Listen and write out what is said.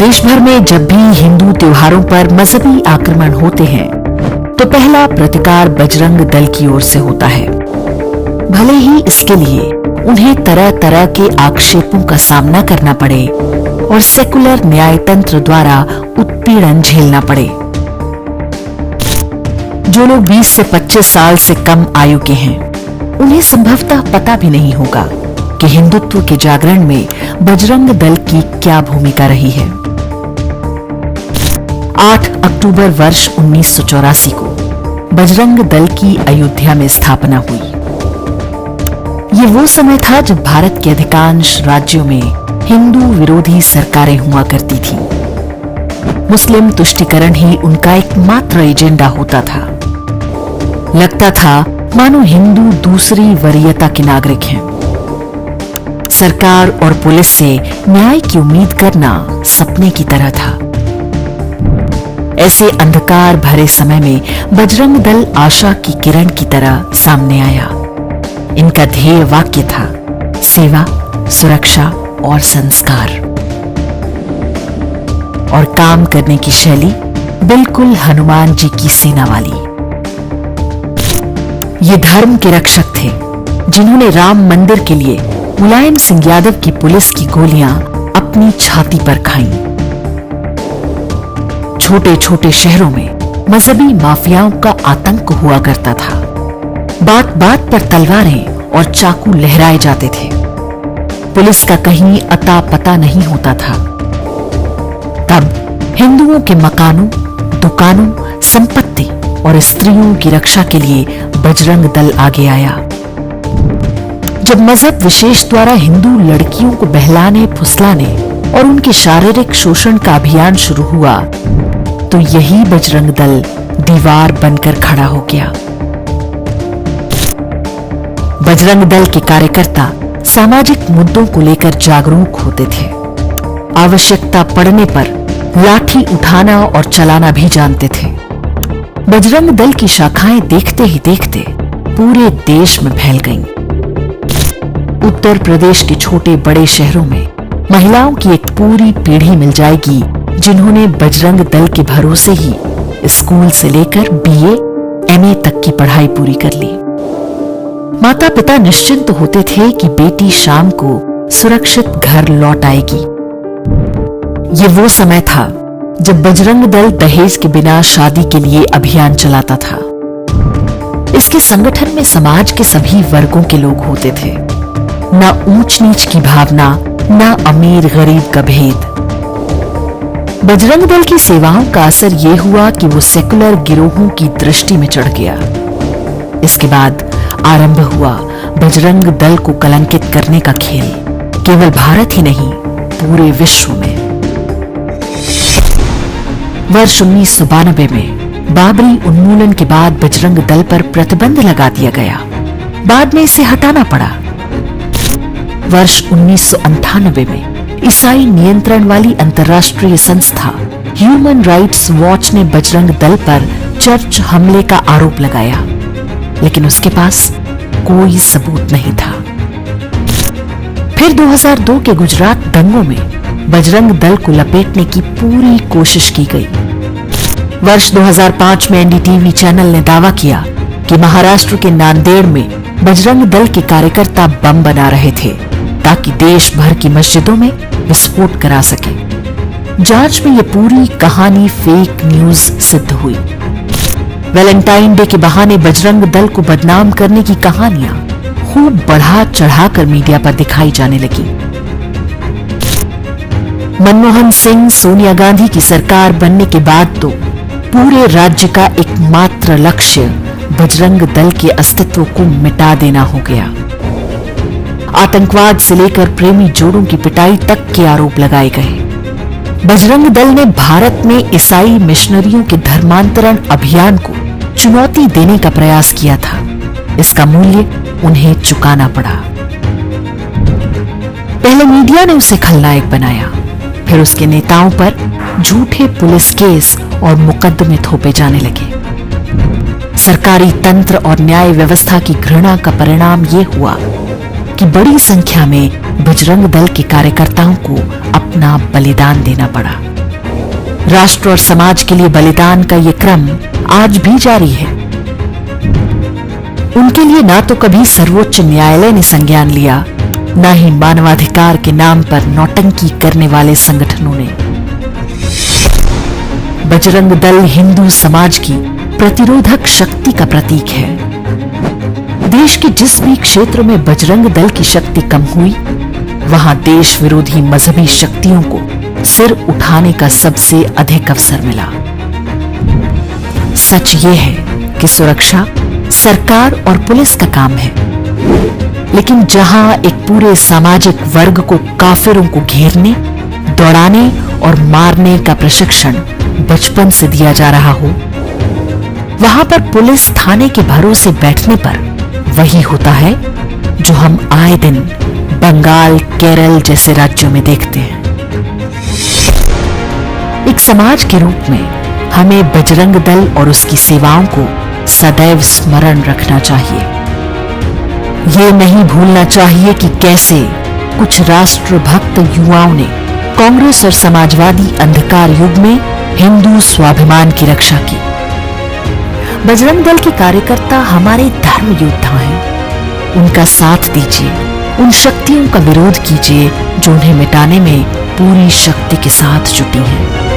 देश भर में जब भी हिंदू त्योहारों पर मजहबी आक्रमण होते हैं तो पहला प्रतिकार बजरंग दल की ओर से होता है। भले ही इसके लिए उन्हें तरह तरह के आक्षेपों का सामना करना पड़े और सेकुलर न्यायतंत्र द्वारा उत्पीड़न झेलना पड़े। जो लोग 20 से 25 साल से कम आयु के हैं, उन्हें संभवतः पता भी नहीं होगा कि हिंदुत्व के जागरण में बजरंग दल की क्या भूमिका रही है। 8 अक्टूबर वर्ष 1984 को बजरंग दल की अयोध्या में स्थापना हुई। ये वो समय था जब भारत के अधिकांश राज्यों में हिंदू विरोधी सरकारें हुआ करती थीं। मुस्लिम तुष्टीकरण ही उनका एकमात्र एजेंडा होता था। लगता था मानो हिंदू दूसरी वरीयता के नागरिक हैं। सरकार और पुलिस से न्याय की उम्मीद करना सपने की तरह था। ऐसे अंधकार भरे समय में बजरंग दल आशा की किरण की तरह सामने आया। इनका ध्येय वाक्य था सेवा, सुरक्षा और संस्कार, और काम करने की शैली बिल्कुल हनुमान जी की सेना वाली। ये धर्म के रक्षक थे जिन्होंने राम मंदिर के लिए मुलायम सिंह यादव की पुलिस की गोलियां अपनी छाती पर खाईं। छोटे छोटे शहरों में मजहबी माफियाओं का आतंक हुआ करता था। बात बात पर तलवारें और चाकू लहराए जाते थे। पुलिस का कहीं अता पता नहीं होता था। तब हिंदुओं के मकानों, दुकानों, संपत्ति और स्त्रियों की रक्षा के लिए बजरंग दल आगे आया। जब मजहब विशेष द्वारा हिंदू लड़कियों को बहलाने, फुसलाने और उनके शारीरिक शोषण का अभियान शुरू हुआ तो यही बजरंग दल दीवार बनकर खड़ा हो गया। बजरंग दल के कार्यकर्ता सामाजिक मुद्दों को लेकर जागरूक होते थे। आवश्यकता पड़ने पर लाठी उठाना और चलाना भी जानते थे। बजरंग दल की शाखाएं देखते ही देखते पूरे देश में फैल गईं। उत्तर प्रदेश के छोटे बड़े शहरों में महिलाओं की एक पूरी पीढ़ी मिल जाएगी जिन्होंने बजरंग दल के भरोसे ही स्कूल से लेकर BA, MA तक की पढ़ाई पूरी कर ली। माता पिता निश्चिंत होते थे कि बेटी शाम को सुरक्षित घर लौट आएगी। ये वो समय था जब बजरंग दल दहेज के बिना शादी के लिए अभियान चलाता था। इसके संगठन में समाज के सभी वर्गों के लोग होते थे। ना ऊंच नीच की भावना, ना अमीर गरीब का भेद। बजरंग दल की सेवाओं का असर यह हुआ कि वो सेकुलर गिरोहों की दृष्टि में चढ़ गया। इसके बाद आरंभ हुआ बजरंग दल को कलंकित करने का खेल, केवल भारत ही नहीं पूरे विश्व में। वर्ष 1992 में बाबरी उन्मूलन के बाद बजरंग दल पर प्रतिबंध लगा दिया गया। बाद में इसे हटाना पड़ा। वर्ष 1998 में ईसाई नियंत्रण वाली अंतर्राष्ट्रीय संस्था ह्यूमन राइट्स वॉच ने बजरंग दल पर चर्च हमले का आरोप लगाया, लेकिन उसके पास कोई सबूत नहीं था। फिर 2002 के गुजरात दंगों में बजरंग दल को लपेटने की पूरी कोशिश की गई। वर्ष 2005 में NDTV चैनल ने दावा किया कि महाराष्ट्र के नांदेड़ में बजरंग दल के कार्यकर्ता बम बना रहे थे ताकि देश भर की मस्जिदों में विस्फोट करा सके। जांच में यह पूरी कहानी फेक न्यूज सिद्ध हुई। वैलेंटाइन डे के बहाने बजरंग दल को बदनाम करने की कहानियां खूब बढ़ा चढ़ाकर मीडिया पर दिखाई जाने लगी। मनमोहन सिंह, सोनिया गांधी की सरकार बनने के बाद तो पूरे राज्य का एकमात्र लक्ष्य बजरंग दल के अस्तित्व को मिटा देना हो गया। आतंकवाद से लेकर प्रेमी जोड़ों की पिटाई तक के आरोप लगाए गए। बजरंग दल ने भारत में ईसाई मिशनरियों के धर्मांतरण अभियान को चुनौती देने का प्रयास किया था। इसका मूल्य उन्हें चुकाना पड़ा। पहले मीडिया ने उसे खलनायक बनाया, फिर उसके नेताओं पर झूठे पुलिस केस और मुकदमे थोपे जाने लगे। सरकारी तंत्र और न्याय व्यवस्था की घृणा का परिणाम यह हुआ कि बड़ी संख्या में बजरंग दल के कार्यकर्ताओं को अपना बलिदान देना पड़ा। राष्ट्र और समाज के लिए बलिदान का ये क्रम आज भी जारी है। उनके लिए ना तो कभी सर्वोच्च न्यायालय ने संज्ञान लिया, ना ही मानवाधिकार के नाम पर नौटंकी करने वाले संगठनों ने। बजरंग दल हिंदू समाज की प्रतिरोधक शक्ति का प्रतीक है। देश के जिस भी क्षेत्र में बजरंग दल की शक्ति कम हुई, वहां देश विरोधी मजहबी शक्तियों को सिर उठाने का सबसे अधिक अवसर मिला। सच ये है कि सुरक्षा सरकार और पुलिस का काम है, लेकिन जहां एक पूरे सामाजिक वर्ग को काफिरों को घेरने, दौड़ाने और मारने का प्रशिक्षण बचपन से दिया जा रहा हो, वहां पर पुलिस थाने के भरोसे बैठने पर वही होता है जो हम आए दिन बंगाल, केरल जैसे राज्यों में देखते हैं। एक समाज के रूप में हमें बजरंग दल और उसकी सेवाओं को सदैव स्मरण रखना चाहिए। ये नहीं भूलना चाहिए कि कैसे कुछ राष्ट्रभक्त युवाओं ने कांग्रेस और समाजवादी अंधकार युग में हिंदू स्वाभिमान की रक्षा की। बजरंग दल के कार्यकर्ता हमारे धर्म योद्धा हैं। उनका साथ दीजिए, उन शक्तियों का विरोध कीजिए जो उन्हें मिटाने में पूरी शक्ति के साथ जुटी हैं।